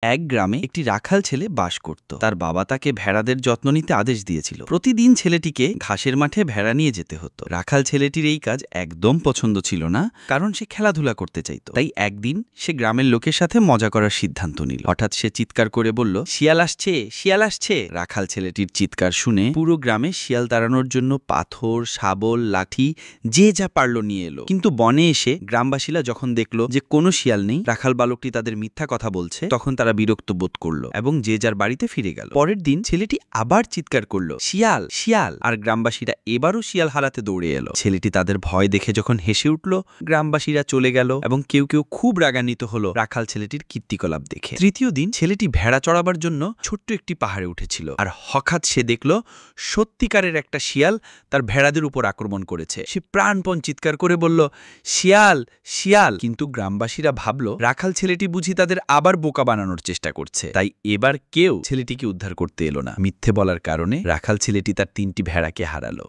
এক গ্রামে একটি রাখাল ছেলে বাস করত। তার বাবা তাকে ভেড়াদের যত্ন নিতে আদেশ দিয়েছিল। প্রতিদিন ছেলেটিকে ঘাসের মাঠে ভেড়া নিয়ে যেতে হতো। রাখাল ছেলেটির এই কাজ একদম পছন্দ ছিল না, কারণ সে খেলাধুলা করতে চাইত। তাই একদিন সে গ্রামের লোকের সাথে মজা করার সিদ্ধান্ত নিল। হঠাৎ সে চিৎকার করে বলল, শিয়াল আসছে, শিয়াল আসছে। রাখাল ছেলেটির চিৎকার শুনে পুরো গ্রামে শিয়াল তাড়ানোর জন্য পাথর, শাবল, লাঠি যে যা পারল নিয়ে এলো। কিন্তু বনে এসে গ্রামবাসীরা যখন দেখল যে কোনো শিয়াল নেই, রাখাল বালকটি তাদের মিথ্যা কথা বলছে, তখন তারা বিরক্ত বোধ করলো এবং যে যার বাড়িতে ফিরে গেল। পরের দিন ছেলেটি আবার চিৎকার করলো, শিয়াল, শিয়াল। আর গ্রামবাসীরা এবারও শিয়াল হারাতে দৌড়ে এলো। ছেলেটি তাদের ভয় দেখে যখন হেসে উঠল, গ্রামবাসীরা চলে গেল এবং কেউ কেউ খুব রাগান্বিত হলো রাখাল ছেলেটির কীর্তিকলাপ দেখে। তৃতীয় দিন ছেলেটি ভেড়া চড়াবার জন্য ছোট্ট একটি পাহাড়ে উঠেছিল, আর হঠাৎ সে দেখল সত্যিকারের একটা শিয়াল তার ভেড়াদের উপর আক্রমণ করেছে। সে প্রাণপণ চিৎকার করে বলল, শিয়াল, শিয়াল। কিন্তু গ্রামবাসীরা ভাবল রাখাল ছেলেটি বুঝি তাদের আবার বোকা বানানোর চেষ্টা করছে, তাই এবার কেউ ছেলেটিকে উদ্ধার করতে এলো না। মিথ্যে বলার কারণে রাখাল ছেলেটি তার 3টি ভেড়াকে হারালো।